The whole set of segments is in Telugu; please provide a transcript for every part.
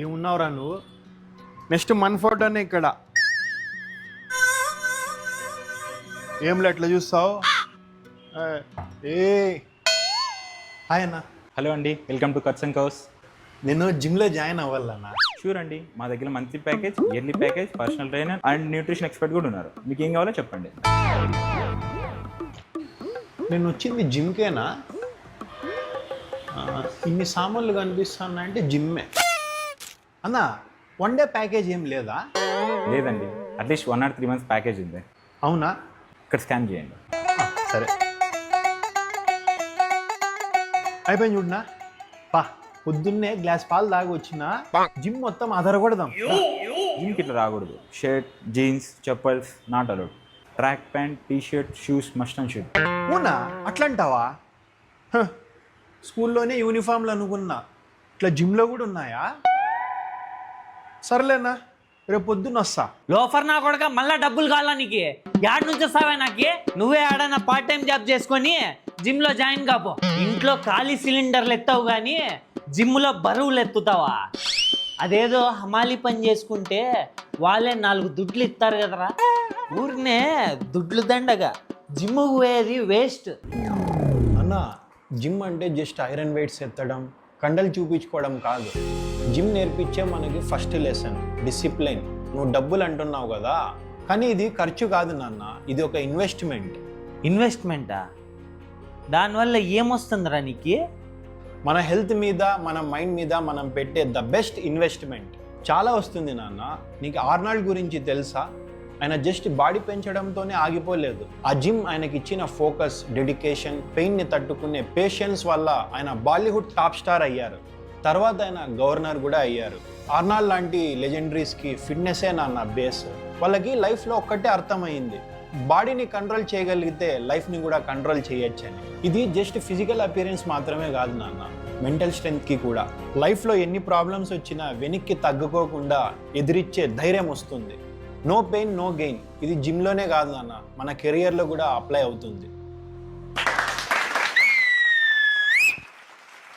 ఏమున్నావురా నువ్వు? నెక్స్ట్ మన ఫోటోనే ఇక్కడ. ఏంలే ఎట్లా చూస్తావు? ఏ హాయ్ అన్న. హలో అండి, welcome to cuts and cows. నేను జిమ్లో జాయిన్ అవ్వాలన్నా. షూర్ అండి, మా దగ్గర monthly package, yearly package, personal trainer and nutrition expert కూడా ఉన్నారు. మీకు ఏం కావాలో చెప్పండి. నేను వచ్చింది జిమ్కేనా? ఇన్ని సామాన్లు కనిపిస్తున్నాయంటే జిమ్మే అన్న. 1 డే ప్యాకేజ్ ఏం లేదా? లేదండి, అట్లీస్ట్ 1 or 3 months ప్యాకేజ్ ఉంది. అవునా? ఇక్కడ స్కాన్ చేయండి. సరే అయిపోయింది చూడనా. పా పొద్దున్నే గ్లాస్ పాలు తాగి వచ్చిన జిమ్ మొత్తం అదరకూడదాం. జిమ్కి ఇట్లా రాకూడదు. Shirt, jeans, chappals not allowed. Track pant, T shirt, shoes must and should. అవునా? అట్లంటావా? స్కూల్లోనే యూనిఫామ్లు అనుకున్నా, ఇట్లా జిమ్లో కూడా ఉన్నాయా? సర్లేనా, రేపు పొద్దున్న వస్తా. లోఫర్ నా కొడక, మళ్ళా డబ్బులు కావాలా నీకు? యాడ్ నుంచి వస్తావా నాకి? నువ్వే ఆడన్నా పార్ట్ టైం జాబ్ చేసుకొని జిమ్ లో జాయిన్ కాపో. ఇంట్లో ఖాళీ సిలిండర్లు ఎత్తావు కానీ జిమ్ లో బరువులు ఎత్తుతావా? అదేదో హమాలి పని చేసుకుంటే వాళ్ళే 4 దుడ్లు ఇస్తారు కదరా. ఊరినే దుడ్లు దండగా జిమ్కు పోయేది వేస్ట్ అన్న. జిమ్ అంటే జస్ట్ ఐరన్ వెయిట్స్ ఎత్తడం, కండలు చూపించుకోవడం కాదు. జిమ్ నేర్పించే మనకి ఫస్ట్ లెసన్ డిసిప్లైన్. నువ్వు డబ్బులు అంటున్నావు కదా, కానీ ఇది ఖర్చు కాదు నాన్న, ఇది ఒక ఇన్వెస్ట్మెంట్. ఇన్వెస్ట్మెంటా? దానివల్ల ఏమొస్తుందిరా నీకు? మన హెల్త్ మీద, మన మైండ్ మీద మనం పెట్టే ద బెస్ట్ ఇన్వెస్ట్మెంట్ చాలా వస్తుంది నాన్న. నీకు ఆర్నాల్డ్ గురించి తెలుసా? ఆయన జస్ట్ బాడీ పెంచడంతోనే ఆగిపోలేదు. ఆ జిమ్ ఆయనకి ఇచ్చిన ఫోకస్, డెడికేషన్, పెయిన్ని తట్టుకునే పేషెన్స్ వల్ల ఆయన బాలీవుడ్ టాప్ స్టార్ అయ్యారు. తర్వాత ఆయన గవర్నర్ కూడా అయ్యారు. ఆర్నాల్డ్ లాంటి లెజెండరీస్కి ఫిట్నెసే నాన్న బేస్. వాళ్ళకి లైఫ్లో ఒక్కటే అర్థమైంది, బాడీని కంట్రోల్ చేయగలిగితే లైఫ్ని కూడా కంట్రోల్ చేయొచ్చని. ఇది జస్ట్ ఫిజికల్ అపియరెన్స్ మాత్రమే కాదు నాన్న, మెంటల్ స్ట్రెంగ్త్కి కూడా. లైఫ్లో ఎన్ని ప్రాబ్లమ్స్ వచ్చినా వెనక్కి తగ్గుకోకుండా ఎదిరిచ్చే ధైర్యం వస్తుంది. No pain no gain. ఇది జిమ్లోనే కాదు నాన్న, మన కెరియర్లో కూడా అప్లై అవుతుంది.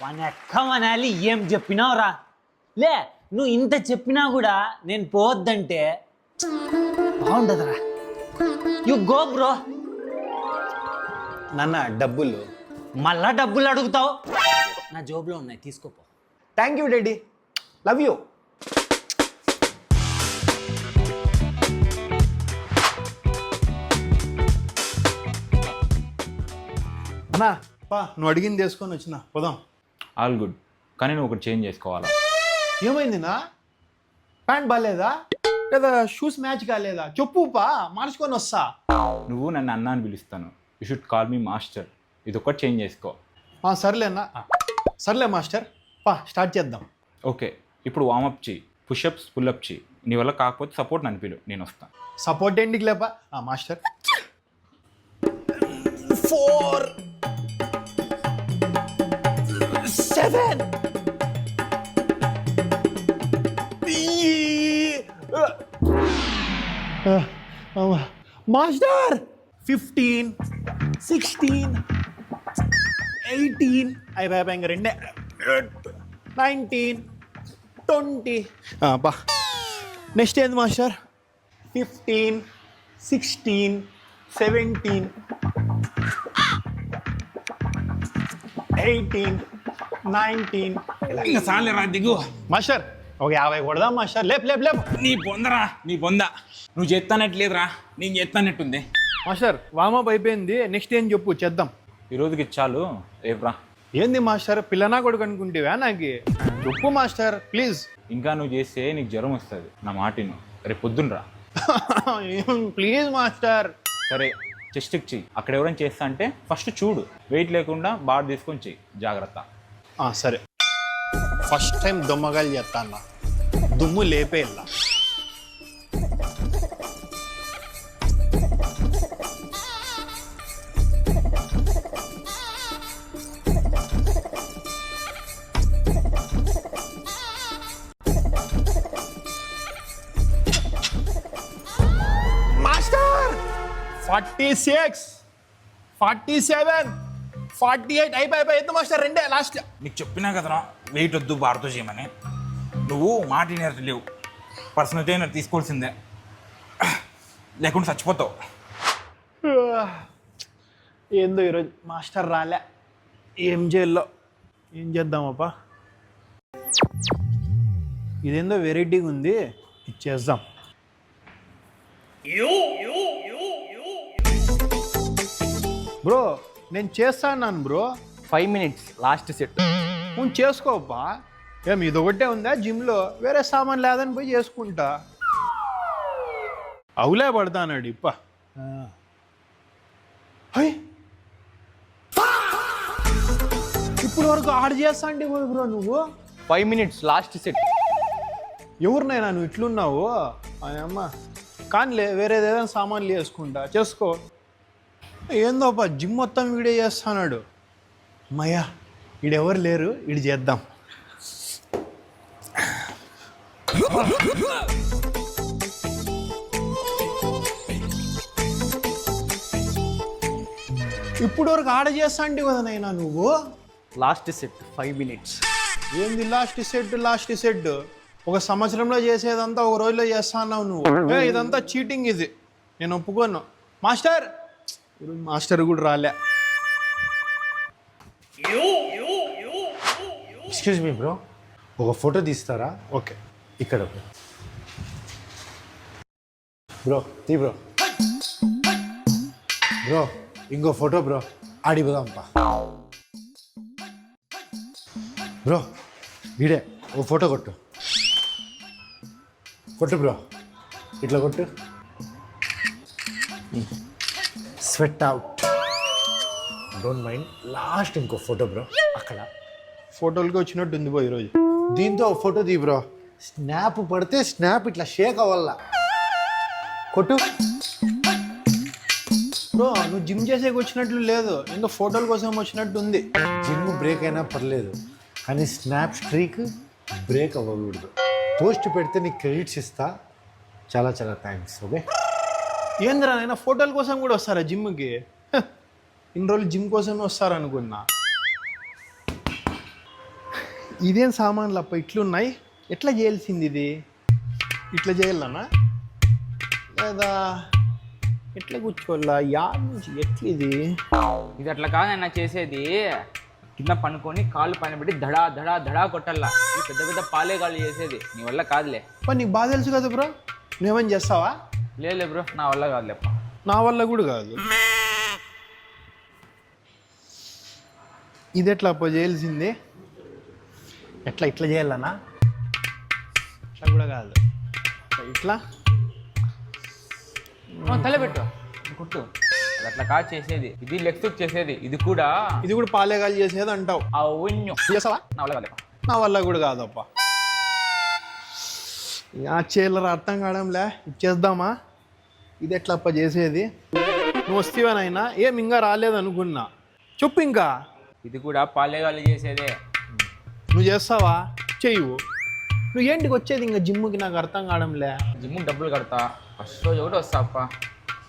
వాని అక్కమనాలి. ఏం చెప్పినావురా? లే, నువ్వు ఇంత చెప్పినా కూడా నేను పోవద్దంటే బాగుండదురా. You go bro. నాన్న డబ్బులు మళ్ళా డబ్బులు అడుగుతావు? నా జోబులో ఉన్నాయి, తీసుకోపో. Thank you daddy, love you. అన్నా పా, నువ్వు అడిగింది తీసుకొని వచ్చిన, పోదాం. ఆల్ గుడ్, కానీ నువ్వు ఒకటి చేంజ్ చేసుకోవాలా. ఏమైంది నా? ప్యాంట్ బాగాలేదా లేదా షూస్ మ్యాచ్ కాలేదా? చెప్పు పా, మార్చుకొని వస్తా. నువ్వు నన్ను అన్న అని పిలుస్తాను, you should call me master. ఇది ఒకటి చేంజ్ చేసుకో. సర్లేనా? సర్లే మాస్టర్, పా స్టార్ట్ చేద్దాం. ఓకే, ఇప్పుడు వామప్ చేయి, పుషప్స్, పుల్అప్ చేయి. నీ వల్ల కాకపోతే సపోర్ట్ నన్ను పిలు, నేను వస్తాను. సపోర్ట్ ఏంటికి లేపా మాస్టర్. 4 7 మాస్టర్ 15 16 18 అయిపోయా ఇంక 2 19 20. బా నెక్స్ట్ ఏంది మాస్టర్? 15 16 17 18 19. ఇంకా సాలే రా, దిగు. మాస్టర్ ఒక 50 కొడదాం మాస్టర్. లేపు లేపు లేపు. నీ పొందరా, నీ పొంద. నువ్వు చేస్తానట్లేదురా, నేను చేస్తానట్టుంది. మాస్టర్ వామప్ అయిపోయింది, నెక్స్ట్ ఏం చెప్పు చేద్దాం. ఈరోజుకి చాలు, రేపు రా. ఏంది మాస్టర్, పిల్లనా కొడుకు అనుకుంటేవా నాకు? చెప్పు మాస్టర్ ప్లీజ్. ఇంకా నువ్వు చేస్తే నీకు జ్వరం వస్తుంది, నా మాటిను. రేపు పొద్దున్న రా. Please master. సరే, చెస్ట్కి చెయ్యి. అక్కడ ఎవరైనా చేస్తా అంటే ఫస్ట్ చూడు, వెయిట్ లేకుండా బాగా తీసుకొని చెయ్యి, జాగ్రత్త. సరే, ఫస్ట్ టైం దొమ్మగాలు చేస్తా అన్న, దుమ్ము లేపే ఇలా. మాస్టర్ 46 47 48 అయిపోయి ఎంత మాస్టర్? 2 లాస్ట్. నీకు చెప్పినా కదరా వెయిట్ వద్దు, బార్తో చేయమని. నువ్వు మాట వినేది లేవు, పర్సనల్ ట్రైనర్ తీసుకోవాల్సిందే, లేకుండా చచ్చిపోతావు. ఏందో ఈరోజు మాస్టర్ రాలే, ఏం చేయాలో ఏం చేద్దామప్పా. ఇదేందో వెరైటీగా ఉంది, ఇచ్చేద్దాం. బ్రో నేను చేస్తాను బ్రో. 5 minutes last set. నువ్వు చేసుకోపా. ఏం ఇదొకటే ఉందా జిమ్లో? వేరే సామాన్ లేదని పోయి చేసుకుంటా. అవులే పడతానాడు ఇప్ప. ఇప్పుడు వరకు ఆడ చేస్తా అంటే బ్రో నువ్వు 5 minutes లాస్ట్ సెట్. ఎవరినైనా నువ్వు ఇట్లున్నావు అమ్మ. కానీలే వేరేది ఏదైనా సామాన్లు వేసుకుంటా, చేసుకో. ఏందోపా జిమ్ మొత్తం వీడియో చేస్తున్నాడు. అమ్మయ్యా ఈడెవరు లేరు, ఈడు చేద్దాం. ఇప్పుడు వరకు ఆడ చేస్తా అంటే కదా నైనా నువ్వు. Last set 5 minutes. ఏంది లాస్ట్ సెట్? ఒక సంవత్సరంలో చేసేదంతా ఒక రోజులో చేస్తా అన్నావు నువ్వు. ఇదంతా చీటింగ్, ఇది నేను ఒప్పుకోను. మాస్టర్ ఈరోజు మాస్టర్ కూడా రాలే. ఎక్స్క్యూజ్ మీ బ్రో, ఒక ఫోటో తీస్తారా? ఓకే ఇక్కడ బ్రో తీ బ్రో. బ్రో ఇంకో ఫోటో బ్రో, ఆడిపోదాంపా. బ్రో వీడే ఓ ఫోటో కొట్టు బ్రో, ఇట్లా కొట్టు. Sweat out, don't mind. Last ఇంకో ఫోటో బ్రో, అక్కడ ఫోటోలకి వచ్చినట్టు ఉంది పో ఈరోజు. దీంతో ఒక ఫోటో తీ బ్రో. స్నాప్ పడితే స్నాప్ ఇట్లా షేక్ అవ్వాల. కొట్టు బ్రో నువ్వు జిమ్ చేసేకి వచ్చినట్లు లేదు, ఏందో ఫోటోల కోసం వచ్చినట్టు ఉంది. జిమ్ బ్రేక్ అయినా పర్లేదు, కానీ స్నాప్ స్ట్రీక్ బ్రేక్ అవ్వకూడదు. పోస్ట్ పెడితే నీకు క్రెడిట్స్ ఇస్తా. చాలా చాలా థ్యాంక్స్. ఓకే ఏందిరా నాయనా ఫోటోల కోసం కూడా వస్తారా జిమ్కి? ఇన్ని రోజులు జిమ్ కోసమే వస్తారనుకున్నా. ఇదేం సామాన్లు అప్ప ఇట్లున్నాయి, ఎట్లా చేయాల్సింది ఇది? ఇట్లా చేయాలనా లేదా ఎట్లా కూర్చోవాలా? యాడ్ నుంచి ఎట్లా ఇది? ఇది అట్లా కాదన్న చేసేది, కింద పనుకొని కాళ్ళు పైన పెట్టి దడా దడా దడా కొట్టల్లా. ఈ పెద్ద పెద్ద పాలే కాళ్ళు చేసేది, నీ వల్ల కాదులే. నీకు బాగా తెలుసు కదా బ్రో, నువ్వేమని చేస్తావా? లేలే బ్రో, నా వల్ల కాదులేప్ప. నా వల్ల కూడా కాదు. ఇది ఎట్లా అప్ప చేయాల్సింది? ఇట్లా చేయాలనా? ఇట్లా కూడా కాదు, ఇట్లా తలపెట్టు కుట్టు. అది అట్లా కాదు చేసేది, ఇది లెగ్ స్టిక్ చేసేది. ఇది కూడా పాలేగాలు చేసేది అంటావు. అవును చేసావా? నా వల్ల కాదులేప్ప. నా వల్ల కూడా కాదప్ప. ఆ చేయలరా అర్థం కావడంలే, ఇచ్చేద్దామా? ఇది ఎట్లా అప్ప చేసేది? నువ్వు వస్తేవానైనా ఏం ఇంకా రాలేదనుకున్నా. చెప్పు ఇంకా. ఇది కూడా పాలేగాళ్ళు చేసేదే. నువ్వు చేస్తావా? చెయ్యవు. నువ్వు ఏంటికి వచ్చేది ఇంకా జిమ్కి? నాకు అర్థం కావడంలే. జిమ్ డబ్బులు కడతా, ఫస్ట్ రోజు ఒకటి వస్తా అప్ప,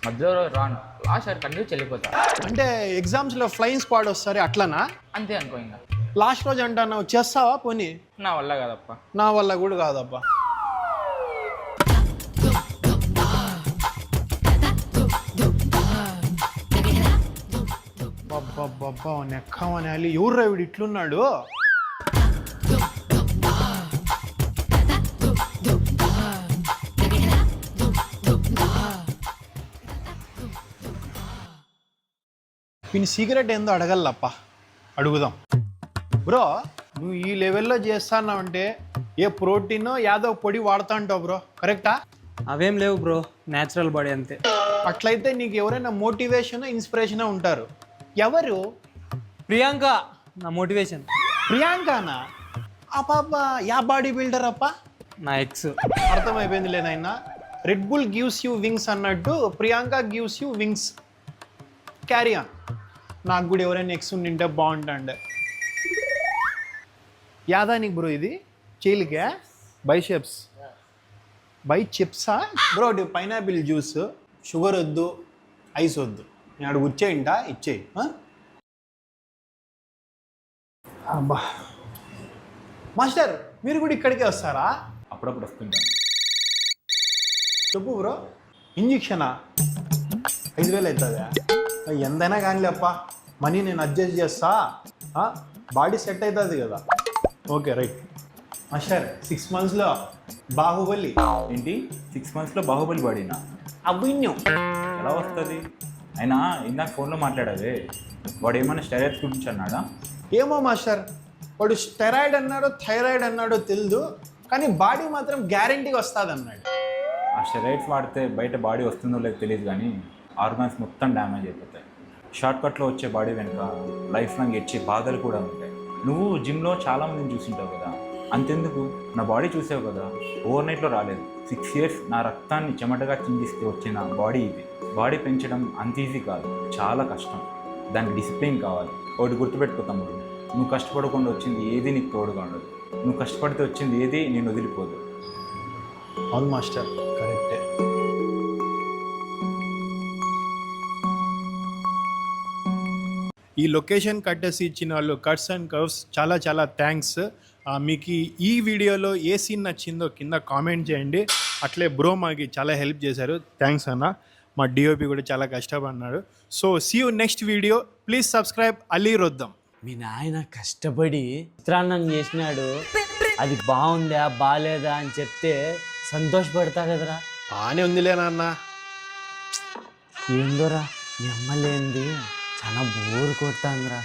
మధ్యలో రోజు రాను, లాస్ట్ సార్ కంటిన్యూ చెల్లిపోతా. అంటే ఎగ్జామ్స్లో ఫ్లయింగ్ స్క్వాడ్ వస్తారు అట్లనా? అంతే అనుకో. ఇంకా లాస్ట్ రోజు అంటున్నావు, చేస్తావా పోనీ? నా వల్ల కాదప్ప. నా వల్ల కూడా కాదబ్బా. బాబ్బా నెక్కమని ఎవరు వీడు ఇట్లున్నాడు? వీని సీక్రెట్ ఏందో అడగల్లప్ప, అడుగుదాం. బ్రో నువ్వు ఈ లెవెల్లో చేస్తానంటే ఏ ప్రోటీన్ యాదో పొడి వాడుతా అంటావు బ్రో, కరెక్టా? అవేం లేవు బ్రో, న్యాచురల్ బాడీ అంతే. అట్లయితే నీకు ఎవరైనా మోటివేషన్ ఇన్స్పిరేషన్ ఉంటారు. ఎవరు? ప్రియాంక నా మోటివేషన్. ప్రియాంకనా? ఆ పాప యా బాడీ బిల్డర్ అప్ప? నా ఎక్స్. అర్థమైపోయింది లేదైనా. Red Bull gives you wings అన్నట్టు Priyanka gives you wings. Carry on. నాకు కూడా ఎవరైనా ఎక్స్ ఉండింటే బాగుంటుండే. యాదా నీకు బ్రో ఇది చేయలికే? బైషెప్స్ బ్రో. పైనాపిల్ జ్యూస్, షుగర్ వద్దు, ఐస్ వద్దు. నేను అడుగు వచ్చేయంట, ఇచ్చేయి. అబ్బా మాస్టర్ మీరు కూడా ఇక్కడికే వస్తారా? అప్పుడప్పుడు వస్తుంటాను. చెప్పు బ్రో. ఇంజక్షనా 5,000 అవుతుందా? ఎంతైనా కానీ అప్ప, మనీ నేను అడ్జస్ట్ చేస్తా, బాడీ సెట్ అవుతుంది కదా. Okay right master. 6 monthsలో బాహుబలి. ఏంటి 6 monthsలో బాహుబలి బాడీనా? అభిన్యం ఎలా వస్తుంది? అయినా ఇందాక ఫోన్లో మాట్లాడావే, వాడు ఏమైనా స్టెరాయిడ్స్ గురించి అన్నాడా? ఏమో మాస్టర్, వాడు స్టెరాయిడ్ అన్నాడో థైరాయిడ్ అన్నాడో తెలియదు, కానీ బాడీ మాత్రం గ్యారంటీగా వస్తుంది అన్నాడు. ఆ స్టెరాయిడ్స్ వాడితే బయట బాడీ వస్తుందో లేదో తెలియదు, కానీ ఆర్గాన్స్ మొత్తం డ్యామేజ్ అయిపోతాయి. షార్ట్కట్లో వచ్చే బాడీ వెనుక లైఫ్ లాంగ్ ఇచ్చే బాధలు కూడా ఉంటాయి. నువ్వు జిమ్లో చాలామందిని చూసింటావు కదా, అంతెందుకు నా బాడీ చూసావు కదా, ఓవర్ నైట్లో రాలేదు. 6 years నా రక్తాన్ని చెమటగా చిందిస్తే వచ్చిన బాడీ ఇది. బాడీ పెంచడం అంత ఈజీ కాదు, చాలా కష్టం. దానికి డిసిప్లిన్ కావాలి. ఒకటి గుర్తుపెట్టుకో తమ్ముడు, నువ్వు కష్టపడకుండా వచ్చింది ఏది నీకు తోడుగా ఉండదు. నువ్వు కష్టపడితే వచ్చింది ఏది నేను వదిలిపోదు. అవును మాస్టర్, కరెక్టే. ఈ లొకేషన్ కట్టేసి ఇచ్చిన వాళ్ళు కట్స్ అండ్ కర్వ్స్ చాలా చాలా థ్యాంక్స్. మీకు ఈ వీడియోలో ఏ సీన్ నచ్చిందో కింద కామెంట్ చేయండి. అట్లే బ్రో మాకు చాలా హెల్ప్ చేశారు, థ్యాంక్స్ అన్న. మా డిఓపి కూడా చాలా కష్టపడినాడు. So see you next video. Please subscribe Ali Roddam. మీ నాయన కష్టపడి చిత్రాన్నం చేసినాడు, అది బాగుందా బాగాలేదా అని చెప్తే సంతోషపడతా కదరా. బాగానే ఉందిలే నాన్న. ఏందోరా మీ అమ్మ లేనిది చాలా బోరు కొడతాందిరా.